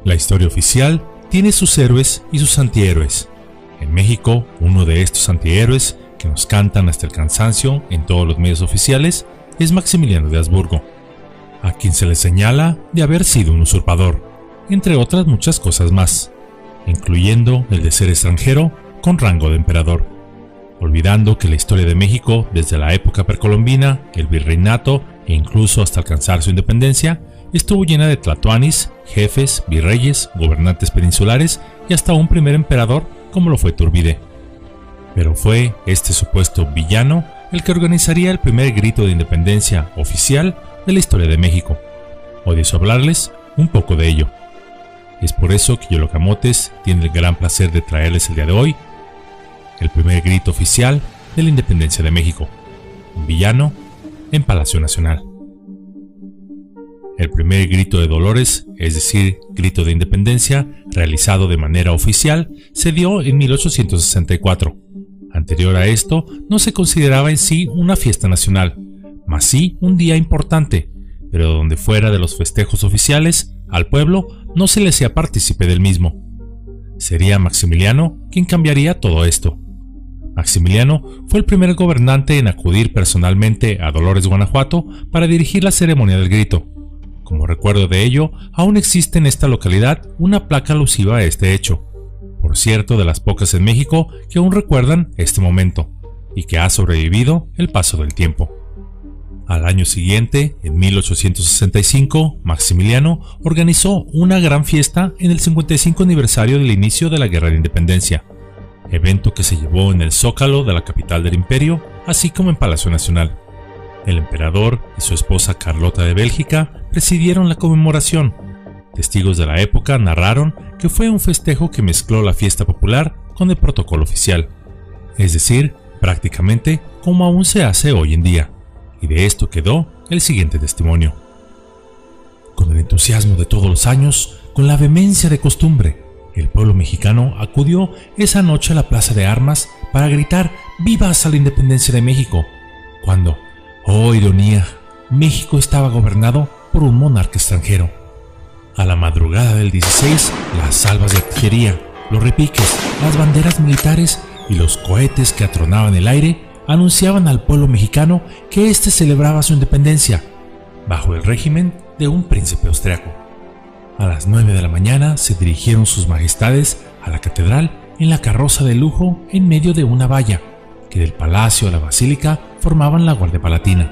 La historia oficial tiene sus héroes y sus antihéroes. En México, uno de estos antihéroes, que nos cantan hasta el cansancio en todos los medios oficiales, es Maximiliano de Habsburgo, a quien se le señala de haber sido un usurpador, entre otras muchas cosas más, incluyendo el de ser extranjero con rango de emperador, olvidando que la historia de México, desde la época precolombina, el virreinato e incluso hasta alcanzar su independencia, estuvo llena de tlatoanis, jefes, virreyes, gobernantes peninsulares y hasta un primer emperador como lo fue Iturbide. Pero fue este supuesto villano el que organizaría el primer grito de independencia oficial de la historia de México. Hoy deseo hablarles un poco de ello. Es por eso que Yolocamotes tiene el gran placer de traerles el día de hoy el primer grito oficial de la independencia de México, un villano en Palacio Nacional. El primer grito de Dolores, es decir, grito de independencia, realizado de manera oficial, se dio en 1864. Anterior a esto, no se consideraba en sí una fiesta nacional, mas sí un día importante, pero donde fuera de los festejos oficiales, al pueblo no se le hacía partícipe del mismo. Sería Maximiliano quien cambiaría todo esto. Maximiliano fue el primer gobernante en acudir personalmente a Dolores, Guanajuato, para dirigir la ceremonia del grito. Como recuerdo de ello, aún existe en esta localidad una placa alusiva a este hecho, por cierto de las pocas en México que aún recuerdan este momento, y que ha sobrevivido el paso del tiempo. Al año siguiente, en 1865, Maximiliano organizó una gran fiesta en el 55 aniversario del inicio de la Guerra de Independencia, evento que se llevó en el Zócalo de la capital del imperio, así como en Palacio Nacional. El emperador y su esposa Carlota de Bélgica presidieron la conmemoración. Testigos de la época narraron que fue un festejo que mezcló la fiesta popular con el protocolo oficial, es decir, prácticamente como aún se hace hoy en día, y de esto quedó el siguiente testimonio. Con el entusiasmo de todos los años, con la vehemencia de costumbre, el pueblo mexicano acudió esa noche a la Plaza de Armas para gritar ¡Vivas a la independencia de México!, cuando, oh ironía, México estaba gobernado por un monarca extranjero. A la madrugada del 16, las salvas de artillería, los repiques, las banderas militares y los cohetes que atronaban el aire anunciaban al pueblo mexicano que éste celebraba su independencia, bajo el régimen de un príncipe austriaco. A las 9 de la mañana se dirigieron sus majestades a la catedral en la carroza de lujo en medio de una valla, que del palacio a la basílica formaban la Guardia Palatina.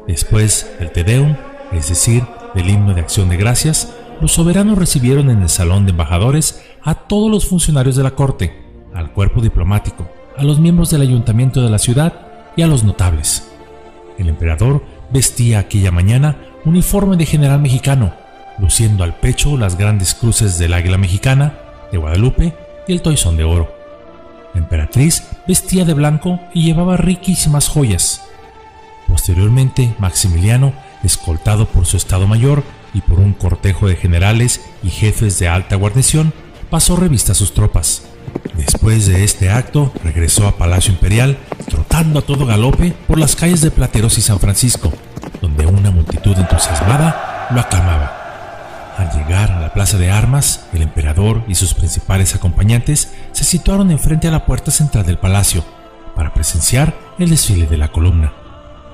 Después del Te Deum, es decir, del himno de acción de gracias, los soberanos recibieron en el salón de embajadores a todos los funcionarios de la corte, al cuerpo diplomático, a los miembros del ayuntamiento de la ciudad y a los notables. El emperador vestía aquella mañana uniforme de general mexicano, luciendo al pecho las grandes cruces del águila mexicana, de Guadalupe y el toisón de oro. La emperatriz vestía de blanco y llevaba riquísimas joyas. Posteriormente, Maximiliano, escoltado por su estado mayor y por un cortejo de generales y jefes de alta guarnición, pasó revista a sus tropas. Después de este acto, regresó a Palacio Imperial, trotando a todo galope por las calles de Plateros y San Francisco, donde una multitud entusiasmada lo aclamaba. Al llegar a la Plaza de Armas, el emperador y sus principales acompañantes se situaron enfrente a la puerta central del palacio para presenciar el desfile de la columna.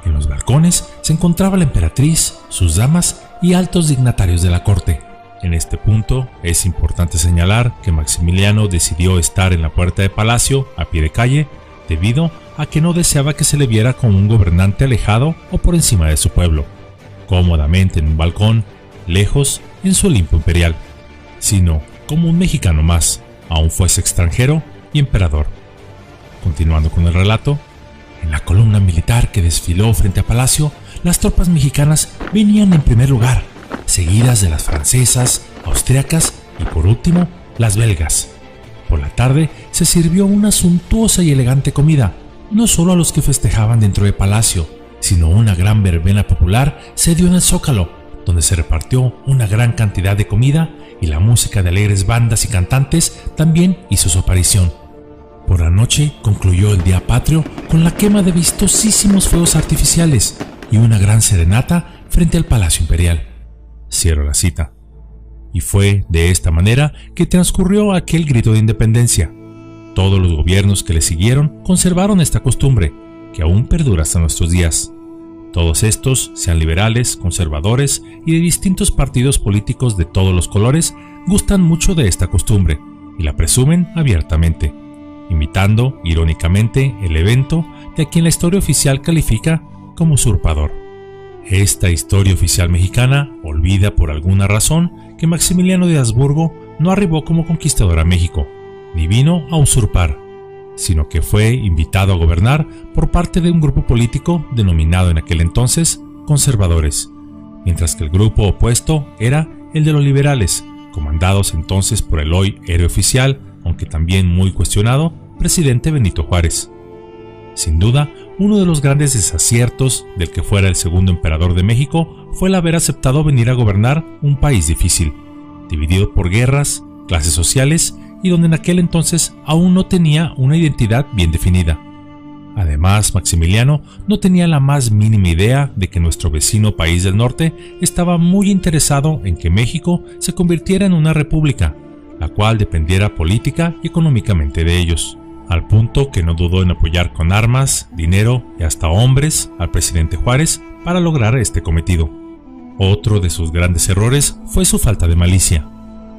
En los balcones se encontraba la emperatriz, sus damas y altos dignatarios de la corte. En este punto es importante señalar que Maximiliano decidió estar en la puerta de palacio a pie de calle debido a que no deseaba que se le viera como un gobernante alejado o por encima de su pueblo, cómodamente en un balcón, lejos en su Olimpo imperial, sino como un mexicano más, aun fuese extranjero y emperador. Continuando con el relato, en la columna militar que desfiló frente a palacio, las tropas mexicanas venían en primer lugar, seguidas de las francesas, austriacas y por último, las belgas. Por la tarde se sirvió una suntuosa y elegante comida, no solo a los que festejaban dentro del palacio, sino una gran verbena popular se dio en el Zócalo, donde se repartió una gran cantidad de comida y la música de alegres bandas y cantantes también hizo su aparición. Por la noche concluyó el Día Patrio con la quema de vistosísimos fuegos artificiales y una gran serenata frente al Palacio Imperial. Cierro la cita. Y fue de esta manera que transcurrió aquel grito de independencia. Todos los gobiernos que le siguieron conservaron esta costumbre, que aún perdura hasta nuestros días. Todos estos, sean liberales, conservadores y de distintos partidos políticos de todos los colores, gustan mucho de esta costumbre y la presumen abiertamente, imitando irónicamente el evento de a quien la historia oficial califica como usurpador. Esta historia oficial mexicana olvida por alguna razón que Maximiliano de Habsburgo no arribó como conquistador a México, ni vino a usurpar, sino que fue invitado a gobernar por parte de un grupo político denominado en aquel entonces conservadores, mientras que el grupo opuesto era el de los liberales, comandados entonces por el hoy héroe oficial, aunque también muy cuestionado, presidente Benito Juárez. Sin duda, uno de los grandes desaciertos del que fuera el segundo emperador de México fue el haber aceptado venir a gobernar un país difícil, dividido por guerras, clases sociales y donde en aquel entonces aún no tenía una identidad bien definida. Además, Maximiliano no tenía la más mínima idea de que nuestro vecino país del norte estaba muy interesado en que México se convirtiera en una república, la cual dependiera política y económicamente de ellos, al punto que no dudó en apoyar con armas, dinero y hasta hombres al presidente Juárez para lograr este cometido. Otro de sus grandes errores fue su falta de malicia,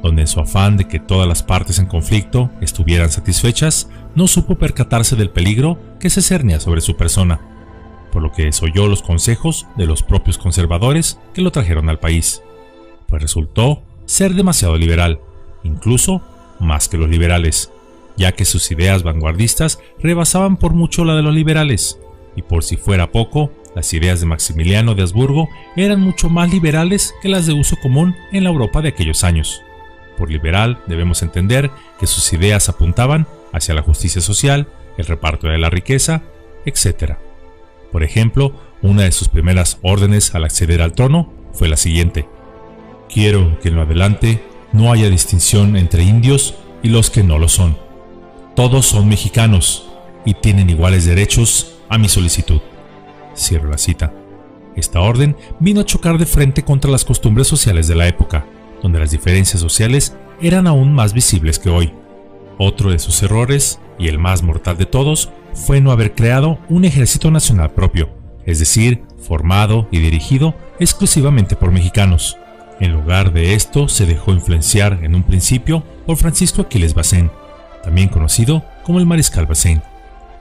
donde en su afán de que todas las partes en conflicto estuvieran satisfechas, no supo percatarse del peligro que se cernía sobre su persona, por lo que desoyó los consejos de los propios conservadores que lo trajeron al país, pues resultó ser demasiado liberal, incluso más que los liberales, ya que sus ideas vanguardistas rebasaban por mucho la de los liberales, y por si fuera poco, las ideas de Maximiliano de Habsburgo eran mucho más liberales que las de uso común en la Europa de aquellos años. Por liberal debemos entender que sus ideas apuntaban hacia la justicia social, el reparto de la riqueza, etc. Por ejemplo, una de sus primeras órdenes al acceder al trono fue la siguiente: quiero que en lo adelante no haya distinción entre indios y los que no lo son. Todos son mexicanos y tienen iguales derechos a mi solicitud. Cierro la cita. Esta orden vino a chocar de frente contra las costumbres sociales de la época, donde las diferencias sociales eran aún más visibles que hoy. Otro de sus errores, y el más mortal de todos, fue no haber creado un ejército nacional propio, es decir, formado y dirigido exclusivamente por mexicanos. En lugar de esto, se dejó influenciar en un principio por Francisco Aquiles Bazaine, también conocido como el Mariscal Bazaine,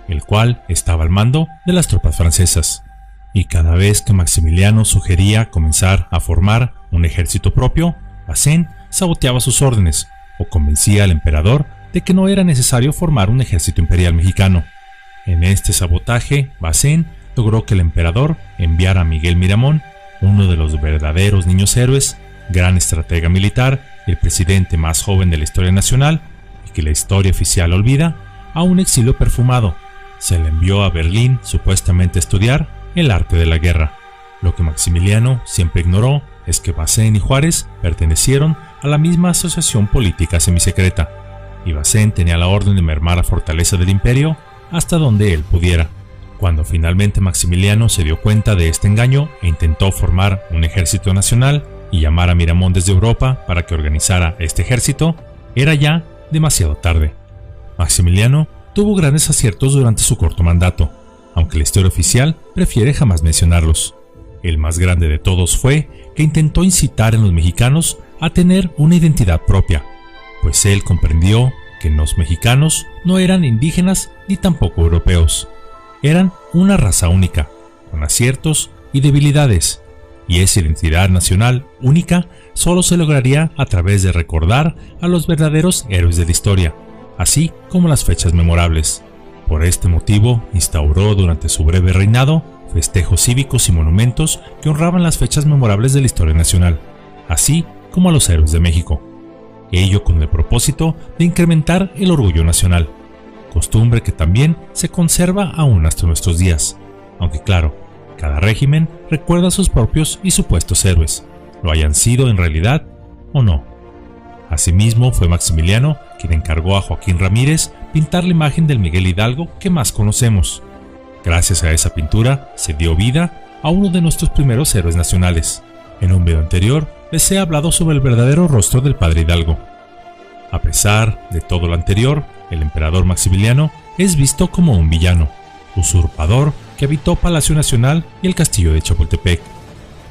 el cual estaba al mando de las tropas francesas. Y cada vez que Maximiliano sugería comenzar a formar un ejército propio, Bazaine saboteaba sus órdenes o convencía al emperador de que no era necesario formar un ejército imperial mexicano. En este sabotaje, Bazaine logró que el emperador enviara a Miguel Miramón, uno de los verdaderos niños héroes, gran estratega militar y el presidente más joven de la historia nacional, y que la historia oficial olvida, a un exilio perfumado. Se le envió a Berlín supuestamente a estudiar el arte de la guerra. Lo que Maximiliano siempre ignoró es que Bazaine y Juárez pertenecieron a la misma asociación política semisecreta, y Bazaine tenía la orden de mermar la fortaleza del imperio hasta donde él pudiera. Cuando finalmente Maximiliano se dio cuenta de este engaño e intentó formar un ejército nacional y llamar a Miramón desde Europa para que organizara este ejército, era ya demasiado tarde. Maximiliano tuvo grandes aciertos durante su corto mandato, aunque la historia oficial prefiere jamás mencionarlos. El más grande de todos fue que intentó incitar en los mexicanos a tener una identidad propia, pues él comprendió que los mexicanos no eran indígenas ni tampoco europeos. Eran una raza única, con aciertos y debilidades, y esa identidad nacional única solo se lograría a través de recordar a los verdaderos héroes de la historia, así como las fechas memorables. Por este motivo, instauró durante su breve reinado festejos cívicos y monumentos que honraban las fechas memorables de la historia nacional, así como a los héroes de México. Ello con el propósito de incrementar el orgullo nacional, costumbre que también se conserva aún hasta nuestros días, aunque claro, cada régimen recuerda a sus propios y supuestos héroes, lo hayan sido en realidad o no. Asimismo, fue Maximiliano quien encargó a Joaquín Ramírez pintar la imagen del Miguel Hidalgo que más conocemos. Gracias a esa pintura se dio vida a uno de nuestros primeros héroes nacionales. En un video anterior les he hablado sobre el verdadero rostro del padre Hidalgo. A pesar de todo lo anterior, el emperador Maximiliano es visto como un villano, usurpador que habitó Palacio Nacional y el castillo de Chapultepec,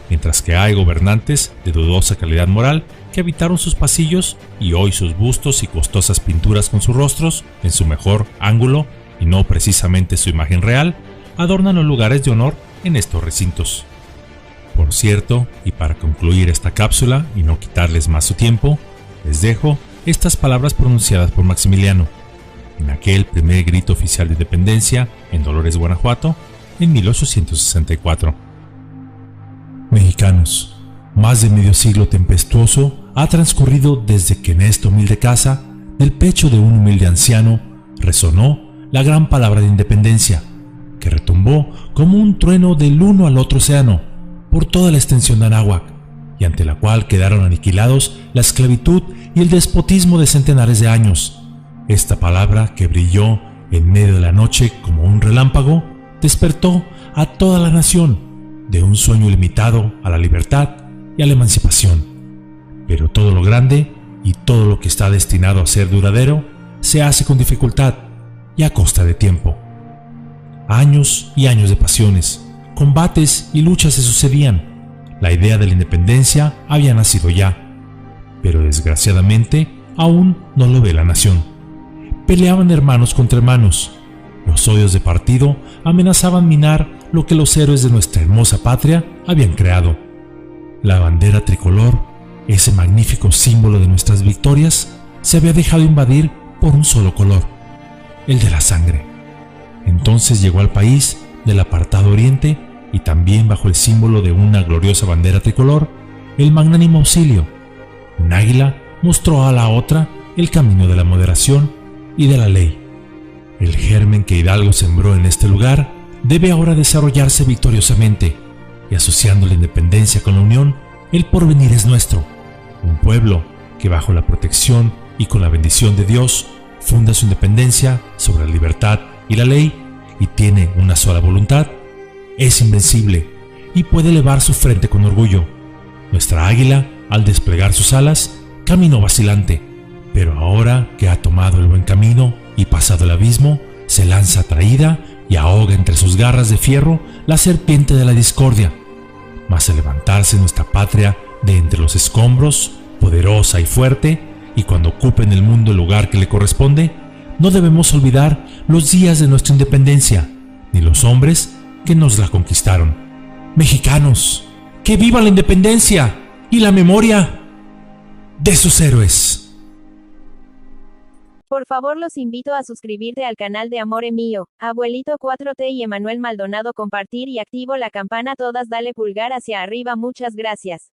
mientras que hay gobernantes de dudosa calidad moral que habitaron sus pasillos y hoy sus bustos y costosas pinturas con sus rostros en su mejor ángulo y no precisamente su imagen real, adornan los lugares de honor en estos recintos. Por cierto, y para concluir esta cápsula y no quitarles más su tiempo, les dejo estas palabras pronunciadas por Maximiliano en aquel primer grito oficial de independencia en Dolores, Guanajuato, en 1864. Mexicanos, más de medio siglo tempestuoso ha transcurrido desde que en esta humilde casa, del pecho de un humilde anciano, resonó la gran palabra de independencia, que retumbó como un trueno del uno al otro océano, por toda la extensión de Anáhuac, y ante la cual quedaron aniquilados la esclavitud y el despotismo de centenares de años. Esta palabra, que brilló en medio de la noche como un relámpago, despertó a toda la nación de un sueño limitado a la libertad y a la emancipación. Pero todo lo grande y todo lo que está destinado a ser duradero se hace con dificultad y a costa de tiempo. Años y años de pasiones, combates y luchas se sucedían. La idea de la independencia había nacido ya, pero desgraciadamente aún no lo ve la nación. Peleaban hermanos contra hermanos. Los odios de partido amenazaban minar lo que los héroes de nuestra hermosa patria habían creado. La bandera tricolor, ese magnífico símbolo de nuestras victorias, se había dejado invadir por un solo color, el de la sangre. Entonces llegó al país del apartado oriente y también bajo el símbolo de una gloriosa bandera tricolor, el magnánimo auxilio. Un águila mostró a la otra el camino de la moderación y de la ley. El germen que Hidalgo sembró en este lugar debe ahora desarrollarse victoriosamente, y asociando la independencia con la unión, el porvenir es nuestro. Un pueblo que bajo la protección y con la bendición de Dios funda su independencia sobre la libertad y la ley y tiene una sola voluntad, es invencible y puede elevar su frente con orgullo. Nuestra águila, al desplegar sus alas, caminó vacilante, pero ahora que ha tomado el buen camino y pasado el abismo, se lanza atraída y ahoga entre sus garras de fierro la serpiente de la discordia. Mas al levantarse nuestra patria de entre los escombros, poderosa y fuerte, y cuando ocupe en el mundo el lugar que le corresponde, no debemos olvidar los días de nuestra independencia, ni los hombres que nos la conquistaron. Mexicanos, ¡que viva la independencia y la memoria de sus héroes! Por favor los invito a suscribirte al canal de Amore Mío, Abuelito 4T y Emanuel Maldonado, compartir y activo la campana todas, dale pulgar hacia arriba, muchas gracias.